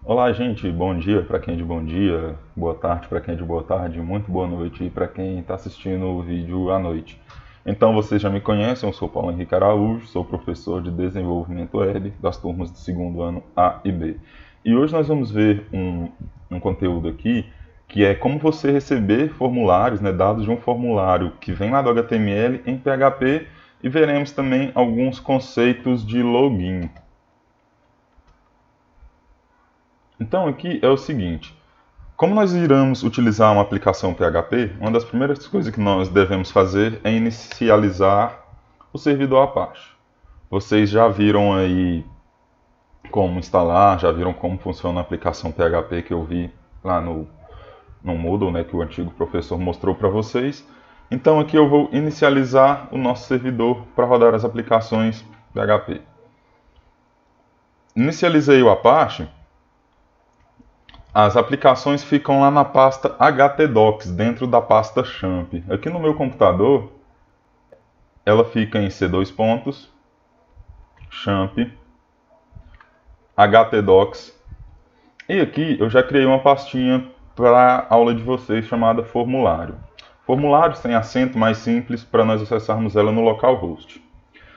Olá, gente, bom dia para quem é de bom dia, boa tarde para quem é de boa tarde, muito boa noite para quem está assistindo o vídeo à noite. Então, vocês já me conhecem, eu sou Paulo Henrique Araújo, sou professor de Desenvolvimento Web das turmas do segundo ano A e B. E hoje nós vamos ver um conteúdo aqui que é como você receber formulários, dados de um formulário que vem lá do HTML em PHP e veremos também alguns conceitos de login. Então aqui é o seguinte, como nós iremos utilizar uma aplicação PHP, uma das primeiras coisas que nós devemos fazer é inicializar o servidor Apache. Vocês já viram aí como instalar, já viram como funciona a aplicação PHP que eu vi lá no Moodle, que o antigo professor mostrou para vocês. Então aqui eu vou inicializar o nosso servidor para rodar as aplicações PHP. Inicializei o Apache. As aplicações ficam lá na pasta htdocs, dentro da pasta champ. Aqui no meu computador, ela fica em C2 pontos, champ, htdocs. E aqui eu já criei uma pastinha para a aula de vocês chamada formulário. Formulário sem acento, mais simples, para nós acessarmos ela no localhost.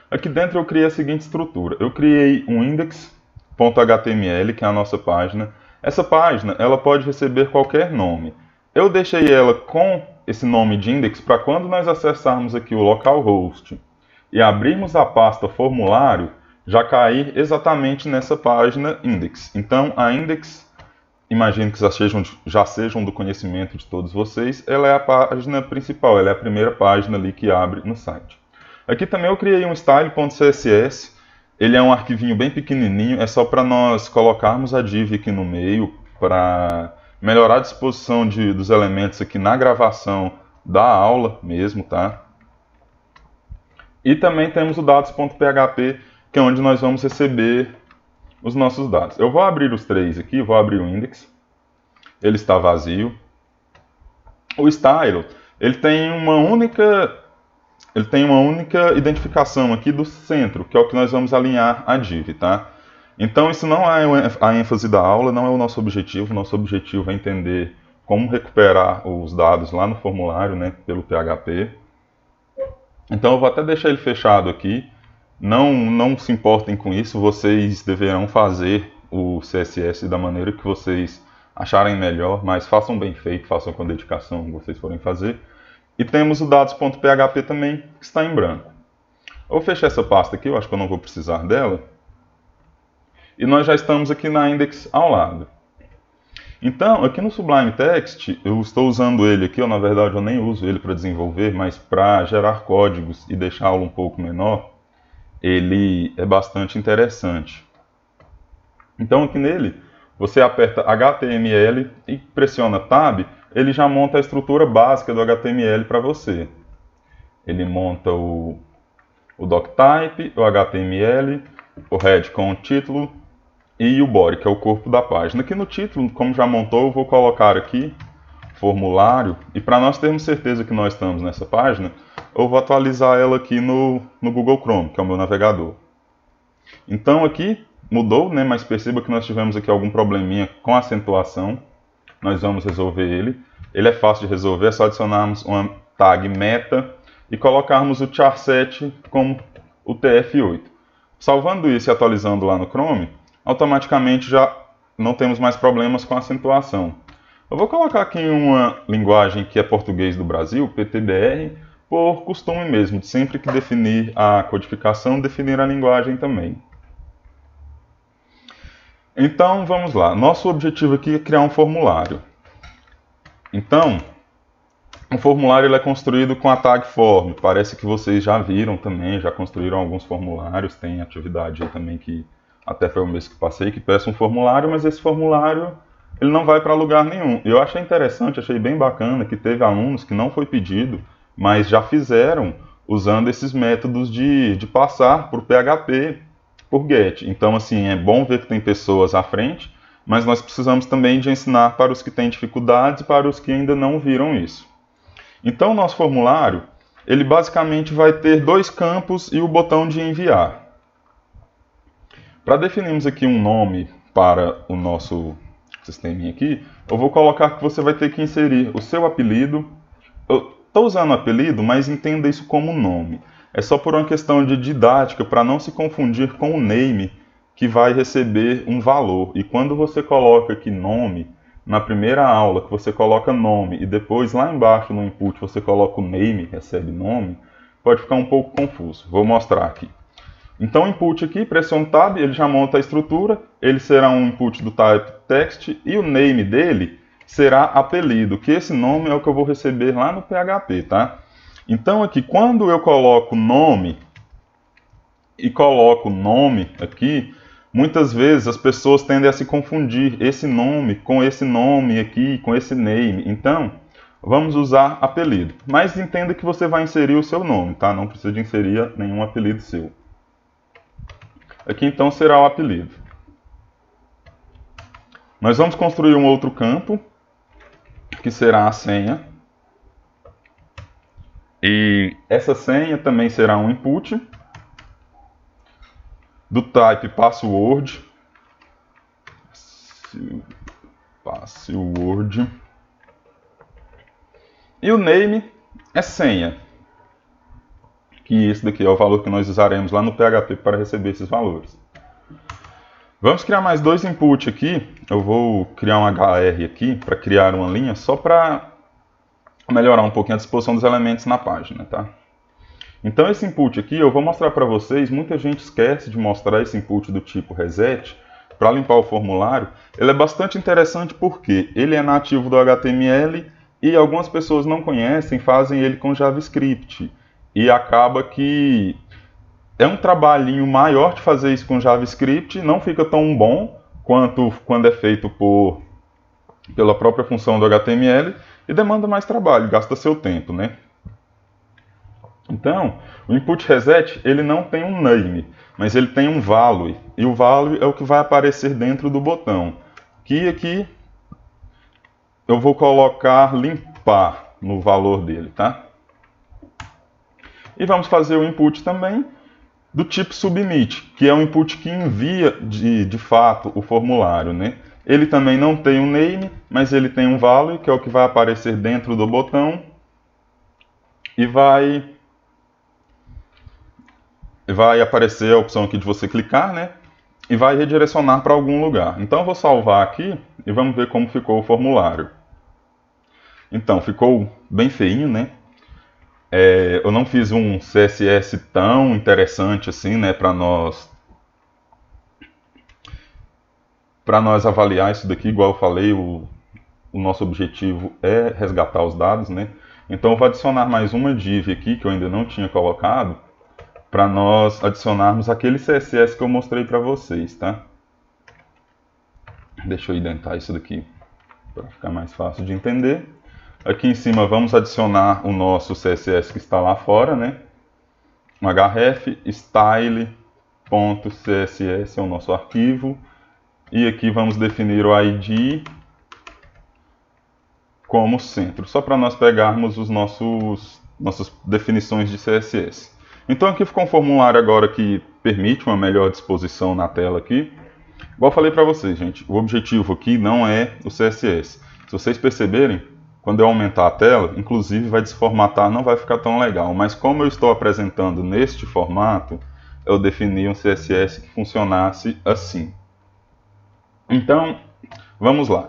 Aqui dentro eu criei a seguinte estrutura. Eu criei um index.html, que é a nossa página. Essa página ela pode receber qualquer nome. Eu deixei ela com esse nome de index para quando nós acessarmos aqui o localhost e abrirmos a pasta formulário, já cair exatamente nessa página index. Então a index, imagino que já sejam do conhecimento de todos vocês, ela é a página principal, ela é a primeira página ali que abre no site. Aqui também eu criei um style.css. Ele é um arquivinho bem pequenininho, é só para nós colocarmos a div aqui no meio, para melhorar a disposição dos elementos aqui na gravação da aula mesmo, tá? E também temos o dados.php, que é onde nós vamos receber os nossos dados. Eu vou abrir os três aqui, vou abrir o index, ele está vazio. O style, ele tem uma única identificação aqui do centro, que é o que nós vamos alinhar a div, tá? Então isso não é a ênfase da aula, não é o nosso objetivo. Nosso objetivo é entender como recuperar os dados lá no formulário, pelo PHP. Então eu vou até deixar ele fechado aqui. Não se importem com isso, vocês deverão fazer o CSS da maneira que vocês acharem melhor, mas façam bem feito, façam com dedicação que vocês forem fazer. E temos o dados.php também, que está em branco. Eu vou fechar essa pasta aqui, eu acho que eu não vou precisar dela. E nós já estamos aqui na index ao lado. Então, aqui no Sublime Text, eu estou usando ele aqui, na verdade eu nem uso ele para desenvolver, mas para gerar códigos e deixá-lo um pouco menor, ele é bastante interessante. Então aqui nele, você aperta HTML e pressiona Tab, ele já monta a estrutura básica do HTML para você. Ele monta o doctype, o HTML, o head com o título e o body, que é o corpo da página. Aqui no título, como já montou, eu vou colocar aqui formulário. E para nós termos certeza que nós estamos nessa página, eu vou atualizar ela aqui no Google Chrome, que é o meu navegador. Então aqui mudou, mas perceba que nós tivemos aqui algum probleminha com a acentuação. Nós vamos resolver ele. Ele é fácil de resolver, é só adicionarmos uma tag meta e colocarmos o char7 como o TF8. Salvando isso e atualizando lá no Chrome, automaticamente já não temos mais problemas com a acentuação. Eu vou colocar aqui uma linguagem que é português do Brasil, PTBR, por costume mesmo, de sempre que definir a codificação, definir a linguagem também. Então, vamos lá. Nosso objetivo aqui é criar um formulário. Então, o formulário ele é construído com a tag form. Parece que vocês já viram também, já construíram alguns formulários. Tem atividade aí também que até foi o mês que passei, que peça um formulário, mas esse formulário ele não vai para lugar nenhum. Eu achei interessante, achei bem bacana que teve alunos que não foi pedido, mas já fizeram usando esses métodos de passar por PHP, por GET. Então, assim, é bom ver que tem pessoas à frente, mas nós precisamos também de ensinar para os que têm dificuldades e para os que ainda não viram isso. Então, o nosso formulário, ele basicamente vai ter dois campos e o botão de enviar. Para definirmos aqui um nome para o nosso sisteminha aqui, eu vou colocar que você vai ter que inserir o seu apelido. Eu estou usando apelido, mas entenda isso como nome. É só por uma questão de didática, para não se confundir com o name, que vai receber um valor. E quando você coloca aqui nome, na primeira aula, que você coloca nome, e depois lá embaixo no input você coloca o name, recebe nome, pode ficar um pouco confuso. Vou mostrar aqui. Então, o input aqui, pressione Tab, ele já monta a estrutura, ele será um input do type text, e o name dele será apelido, que esse nome é o que eu vou receber lá no PHP, tá? Então, aqui, quando eu coloco nome, e coloco nome aqui, muitas vezes as pessoas tendem a se confundir esse nome com esse nome aqui, com esse name. Então, vamos usar apelido. Mas entenda que você vai inserir o seu nome, tá? Não precisa de inserir nenhum apelido seu. Aqui então será o apelido. Nós vamos construir um outro campo, que será a senha. E essa senha também será um input do type password. Password. E o name é senha. Que esse daqui é o valor que nós usaremos lá no PHP para receber esses valores. Vamos criar mais dois inputs aqui. Eu vou criar um HR aqui para criar uma linha só para melhorar um pouquinho a disposição dos elementos na página, tá? Então esse input aqui eu vou mostrar para vocês. Muita gente esquece de mostrar esse input do tipo reset para limpar o formulário. Ele é bastante interessante porque ele é nativo do HTML e algumas pessoas não conhecem, fazem ele com JavaScript. E acaba que é um trabalhinho maior de fazer isso com JavaScript, não fica tão bom quanto quando é feito pela própria função do HTML e demanda mais trabalho, gasta seu tempo, né? Então, o input reset, ele não tem um name, mas ele tem um value. E o value é o que vai aparecer dentro do botão. Que aqui eu vou colocar limpar no valor dele, tá? E vamos fazer o input também do tipo submit, que é um input que envia de fato o formulário, né? Ele também não tem um name, mas ele tem um value, que é o que vai aparecer dentro do botão e vai aparecer a opção aqui de você clicar, né? E vai redirecionar para algum lugar. Então eu vou salvar aqui e vamos ver como ficou o formulário. Então, ficou bem feinho, né? Eu não fiz um CSS tão interessante assim, né, para nós avaliar isso daqui. Igual eu falei, o nosso objetivo é resgatar os dados, né? Então eu vou adicionar mais uma div aqui que eu ainda não tinha colocado, para nós adicionarmos aquele CSS que eu mostrei para vocês, tá? Deixa eu indentar isso daqui para ficar mais fácil de entender. Aqui em cima vamos adicionar o nosso CSS que está lá fora, né? Um href style.css é o nosso arquivo. E aqui vamos definir o ID como centro, só para nós pegarmos os nossas definições de CSS. Então aqui ficou um formulário agora que permite uma melhor disposição na tela aqui. Igual eu falei para vocês, gente, o objetivo aqui não é o CSS. Se vocês perceberem, quando eu aumentar a tela, inclusive vai desformatar, não vai ficar tão legal. Mas como eu estou apresentando neste formato, eu defini um CSS que funcionasse assim. Então, vamos lá.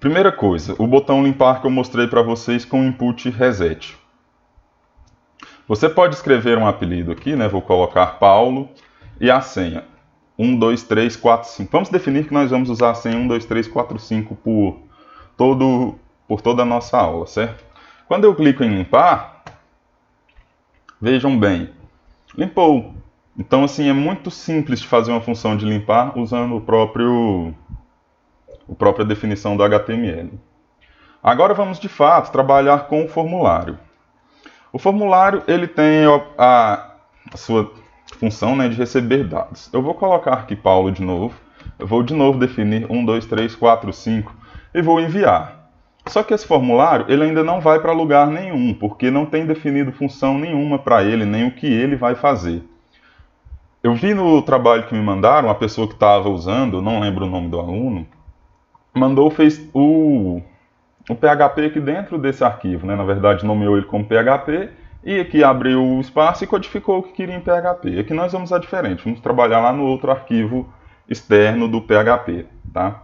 Primeira coisa, o botão limpar que eu mostrei para vocês com o input reset. Você pode escrever um apelido aqui, né? Vou colocar Paulo e a senha 1, 2, 3, 4, 5. Vamos definir que nós vamos usar a senha 1, 2, 3, 4, 5 por toda a nossa aula, certo? Quando eu clico em limpar, vejam bem, limpou. Então, assim, é muito simples de fazer uma função de limpar usando a própria definição do HTML. Agora vamos, de fato, trabalhar com o formulário. O formulário ele tem a sua função, né, de receber dados. Eu vou colocar aqui Paulo de novo. Eu vou de novo definir 1, 2, 3, 4, 5 e vou enviar. Só que esse formulário ele ainda não vai para lugar nenhum, porque não tem definido função nenhuma para ele, nem o que ele vai fazer. Eu vi no trabalho que me mandaram, a pessoa que estava usando, não lembro o nome do aluno, fez o PHP aqui dentro desse arquivo, né? Na verdade, nomeou ele como PHP e aqui abriu o espaço e codificou o que queria em PHP. Aqui nós vamos a diferente, vamos trabalhar lá no outro arquivo externo do PHP, tá?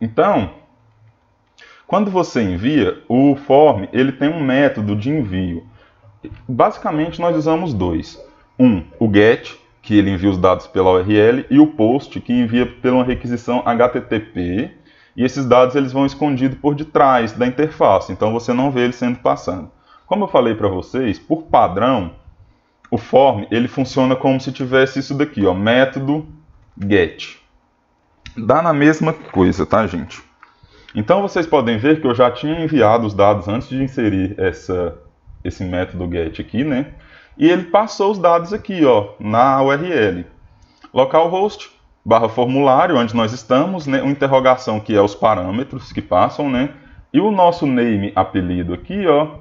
Então, quando você envia, o form ele tem um método de envio. Basicamente, nós usamos dois. O get, que ele envia os dados pela URL, e o post, que envia pela uma requisição HTTP. E esses dados eles vão escondidos por detrás da interface, então você não vê eles sendo passando. Como eu falei para vocês, por padrão, o form ele funciona como se tivesse isso daqui, ó, método get. Dá na mesma coisa, tá, gente? Então vocês podem ver que eu já tinha enviado os dados antes de inserir esse método get aqui, né? E ele passou os dados aqui, ó, na URL. Localhost /formulário, onde nós estamos, né? Uma interrogação que é os parâmetros que passam, né? E o nosso name, apelido aqui, ó,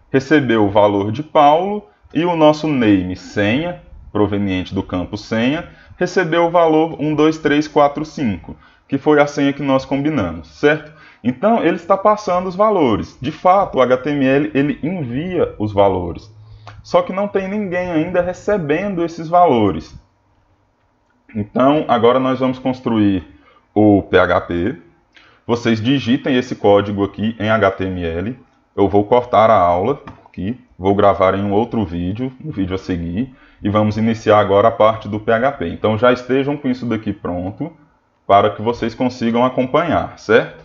recebeu o valor de Paulo e o nosso name, senha, proveniente do campo senha, recebeu o valor 12345, que foi a senha que nós combinamos, certo? Então, ele está passando os valores. De fato, o HTML ele envia os valores. Só que não tem ninguém ainda recebendo esses valores. Então, agora nós vamos construir o PHP. Vocês digitem esse código aqui em HTML. Eu vou cortar a aula aqui, vou gravar em um outro vídeo, no vídeo a seguir, e vamos iniciar agora a parte do PHP. Então já estejam com isso daqui pronto, para que vocês consigam acompanhar, certo?